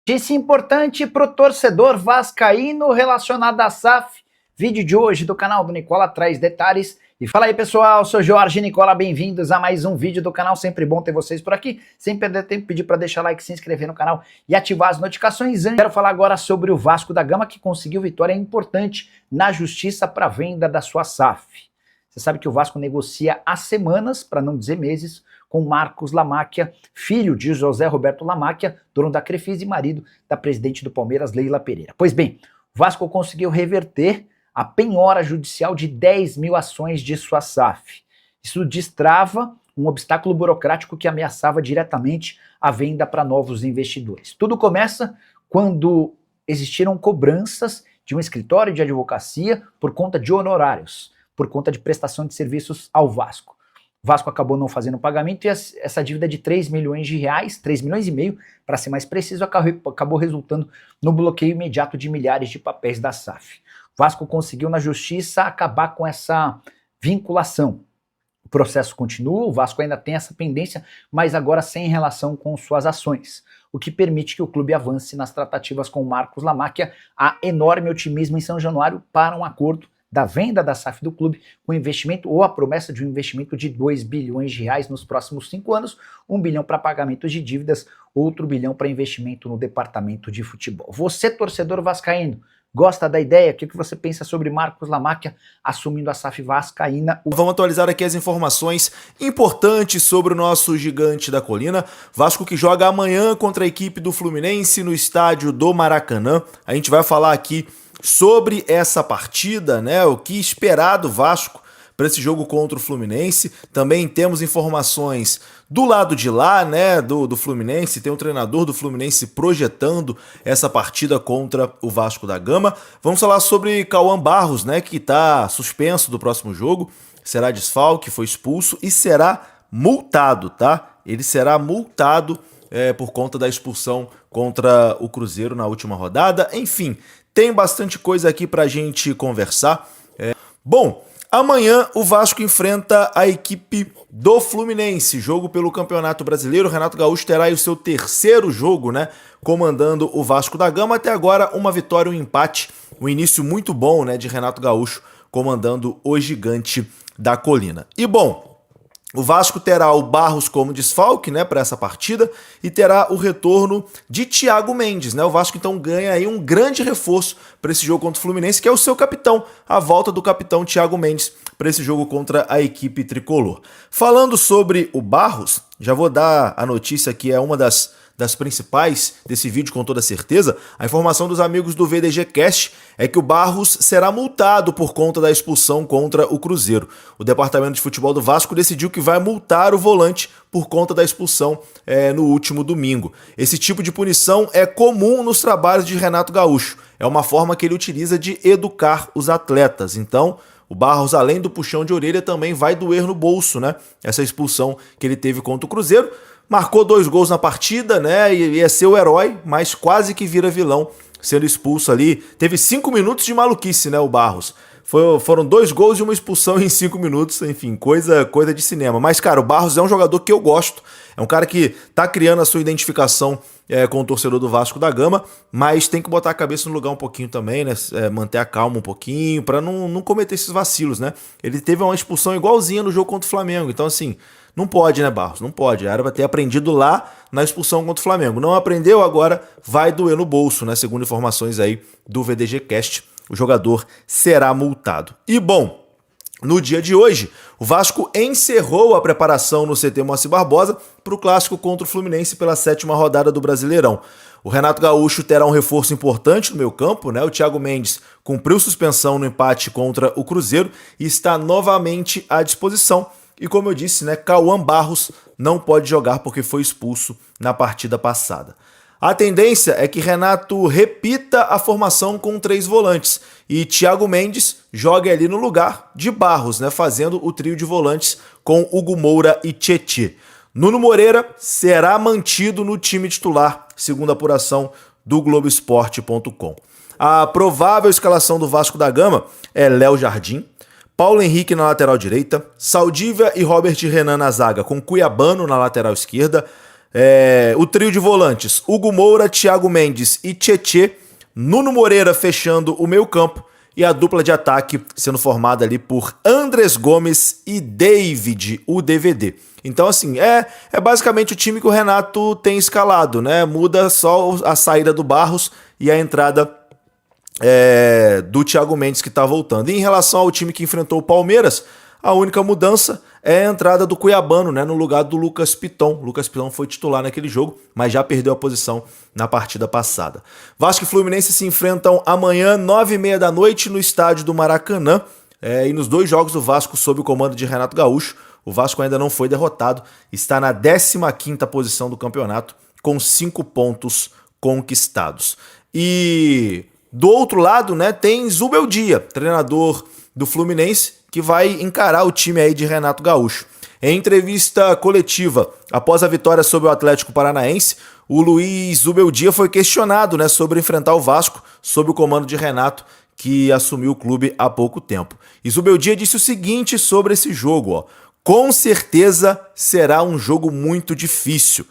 Notícia importante para o torcedor vascaíno relacionada à SAF. Vídeo de hoje do canal do Nicola traz detalhes. E fala aí, pessoal, sou Jorge Nicola, bem-vindos a mais um vídeo do canal. Sempre bom ter vocês por aqui. Sem perder tempo, pedir para deixar like, se inscrever no canal e ativar as notificações. Quero falar agora sobre o Vasco da Gama, que conseguiu vitória importante na justiça para a venda da sua SAF. Você sabe que o Vasco negocia há semanas, para não dizer meses, com Marcos Lamáquia, filho de José Roberto Lamáquia, dono da Crefisa e marido da presidente do Palmeiras, Leila Pereira. Pois bem, o Vasco conseguiu reverter a penhora judicial de 10 mil ações de sua SAF. Isso destrava um obstáculo burocrático que ameaçava diretamente a venda para novos investidores. Tudo começa quando existiram cobranças de um escritório de advocacia por conta de honorários, por conta de prestação de serviços ao Vasco. O Vasco acabou não fazendo o pagamento e essa dívida de 3 milhões de reais, 3 milhões e meio, para ser mais preciso, acabou resultando no bloqueio imediato de milhares de papéis da SAF. O Vasco conseguiu na justiça acabar com essa vinculação. O processo continua, o Vasco ainda tem essa pendência, mas agora sem relação com suas ações, o que permite que o clube avance nas tratativas com Marcos Lamáquia. Há enorme otimismo em São Januário para um acordo da venda da SAF do clube, com investimento ou a promessa de um investimento de 2 bilhões de reais nos próximos 5 anos, 1 bilhão para pagamento de dívidas, outro bilhão para investimento no departamento de futebol. Você, torcedor vascaíno, gosta da ideia? O que você pensa sobre Marcos Lamáquia assumindo a SAF vascaína? Vamos atualizar aqui as informações importantes sobre o nosso gigante da colina. Vasco que joga amanhã contra a equipe do Fluminense no estádio do Maracanã. A gente vai falar aqui sobre essa partida, né? O que esperar do Vasco para esse jogo contra o Fluminense. Também temos informações do lado de lá, né, do Fluminense. Tem um treinador do Fluminense projetando essa partida contra o Vasco da Gama. Vamos falar sobre Cauã Barros, né, que está suspenso do próximo jogo. Será desfalque, foi expulso e será multado, tá? Ele será multado por conta da expulsão contra o Cruzeiro na última rodada. Enfim, tem bastante coisa aqui pra gente conversar. Bom, amanhã o Vasco enfrenta a equipe do Fluminense, jogo pelo Campeonato Brasileiro. O Renato Gaúcho terá aí o seu terceiro jogo, né, comandando o Vasco da Gama. Até agora, uma vitória e um empate. Um início muito bom, né, de Renato Gaúcho comandando o gigante da colina. E bom, o Vasco terá o Barros como desfalque, né, para essa partida e terá o retorno de Thiago Mendes, né? O Vasco então ganha aí um grande reforço para esse jogo contra o Fluminense, que é o seu capitão, a volta do capitão Thiago Mendes para esse jogo contra a equipe tricolor. Falando sobre o Barros, já vou dar a notícia que é uma das principais desse vídeo com toda certeza. A informação dos amigos do VDG Cast é que o Barros será multado por conta da expulsão contra o Cruzeiro. O departamento de futebol do Vasco decidiu que vai multar o volante por conta da expulsão no último domingo. Esse tipo de punição é comum nos trabalhos de Renato Gaúcho. É uma forma que ele utiliza de educar os atletas. Então, o Barros, além do puxão de orelha, também vai doer no bolso, né? Essa expulsão que ele teve contra o Cruzeiro. Marcou 2 gols na partida, né? E ia ser o herói, mas quase que vira vilão, sendo expulso ali. Teve 5 minutos de maluquice, né, o Barros. Foram 2 gols e uma expulsão em 5 minutos, enfim, coisa de cinema. Mas, cara, o Barros é um jogador que eu gosto. É um cara que tá criando a sua identificação com o torcedor do Vasco da Gama, mas tem que botar a cabeça no lugar um pouquinho também, né? Manter a calma um pouquinho, pra não cometer esses vacilos, né? Ele teve uma expulsão igualzinha no jogo contra o Flamengo, então assim, não pode, né, Barros? Não pode. Era pra ter aprendido lá na expulsão contra o Flamengo. Não aprendeu, agora vai doer no bolso, né? Segundo informações aí do VDG Cast, o jogador será multado. E bom, no dia de hoje, o Vasco encerrou a preparação no CT Moacir Barbosa para o clássico contra o Fluminense pela 7ª rodada do Brasileirão. O Renato Gaúcho terá um reforço importante no meio-campo, né? O Thiago Mendes cumpriu suspensão no empate contra o Cruzeiro e está novamente à disposição. E como eu disse, né, Cauã Barros não pode jogar porque foi expulso na partida passada. A tendência é que Renato repita a formação com 3 volantes e Thiago Mendes jogue ali no lugar de Barros, né, fazendo o trio de volantes com Hugo Moura e Tietê. Nuno Moreira será mantido no time titular, segundo a apuração do Globoesporte.com. A provável escalação do Vasco da Gama é Léo Jardim, Paulo Henrique na lateral direita, Saldívia e Robert Renan na zaga, com Cuiabano na lateral esquerda, O trio de volantes, Hugo Moura, Thiago Mendes e Tietê, Nuno Moreira fechando o meio campo e a dupla de ataque sendo formada ali por Andrés Gomes e David, o DVD. Então, assim, é basicamente o time que o Renato tem escalado, né? Muda só a saída do Barros e a entrada do Thiago Mendes, que tá voltando. E em relação ao time que enfrentou o Palmeiras, a única mudança é a entrada do Cuiabano, né, no lugar do Lucas Piton. Lucas Piton foi titular naquele jogo, mas já perdeu a posição na partida passada. Vasco e Fluminense se enfrentam amanhã, 9h30 da noite, no estádio do Maracanã. E nos dois jogos o Vasco sob o comando de Renato Gaúcho. O Vasco ainda não foi derrotado, está na 15ª posição do campeonato, com 5 pontos conquistados. E do outro lado, né, tem Zubeldia, treinador do Fluminense, que vai encarar o time aí de Renato Gaúcho. Em entrevista coletiva após a vitória sobre o Atlético Paranaense, o Luiz Zubeldia foi questionado, né, sobre enfrentar o Vasco sob o comando de Renato, que assumiu o clube há pouco tempo. E Zubeldia disse o seguinte sobre esse jogo, com certeza será um jogo muito difícil.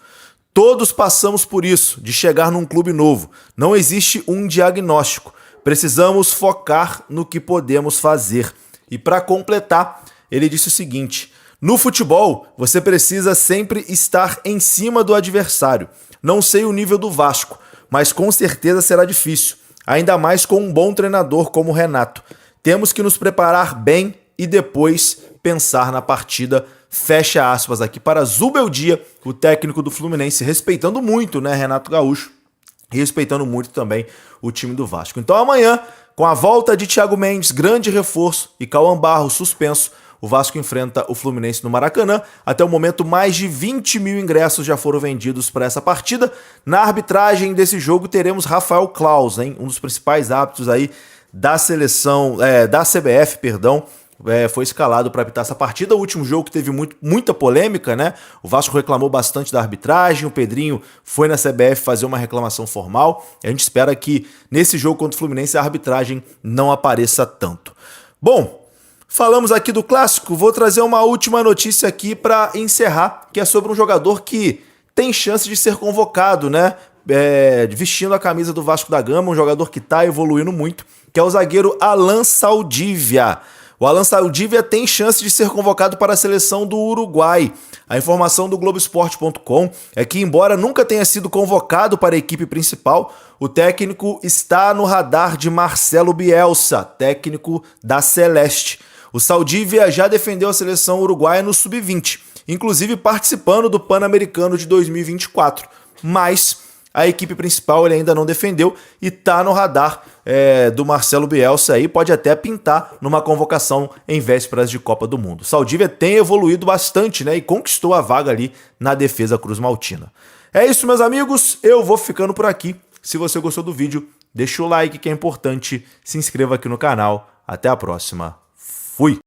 Todos passamos por isso, de chegar num clube novo. Não existe um diagnóstico. Precisamos focar no que podemos fazer. E para completar, ele disse o seguinte: no futebol, você precisa sempre estar em cima do adversário. Não sei o nível do Vasco, mas com certeza será difícil. Ainda mais com um bom treinador como o Renato. Temos que nos preparar bem e depois pensar na partida. Fecha aspas aqui para Zubeldia, o técnico do Fluminense, respeitando muito, né, Renato Gaúcho, e respeitando muito também o time do Vasco. Então amanhã, com a volta de Thiago Mendes, grande reforço, e Cauã Barros suspenso, o Vasco enfrenta o Fluminense no Maracanã. Até o momento, mais de 20 mil ingressos já foram vendidos para essa partida. Na arbitragem desse jogo teremos Rafael Claus, hein, um dos principais árbitros aí da seleção, da CBF, perdão. Foi escalado para apitar essa partida. O último jogo que teve muita polêmica, né? O Vasco reclamou bastante da arbitragem, o Pedrinho foi na CBF fazer uma reclamação formal. A gente espera que nesse jogo contra o Fluminense a arbitragem não apareça tanto. Bom, falamos aqui do clássico, vou trazer uma última notícia aqui para encerrar, que é sobre um jogador que tem chance de ser convocado, né? Vestindo a camisa do Vasco da Gama, um jogador que está evoluindo muito, que é o zagueiro Alan Saldívia. O Alan Saldívia tem chance de ser convocado para a seleção do Uruguai. A informação do Globoesporte.com é que, embora nunca tenha sido convocado para a equipe principal, o técnico está no radar de Marcelo Bielsa, técnico da Celeste. O Saldívia já defendeu a seleção uruguaia no Sub-20, inclusive participando do Pan-Americano de 2024, mas a equipe principal ele ainda não defendeu e está no radar do Marcelo Bielsa aí, pode até pintar numa convocação em vésperas de Copa do Mundo. Saldívia tem evoluído bastante, né, e conquistou a vaga ali na defesa cruz-maltina. É isso, meus amigos, eu vou ficando por aqui. Se você gostou do vídeo, deixa o like que é importante, se inscreva aqui no canal. Até a próxima. Fui!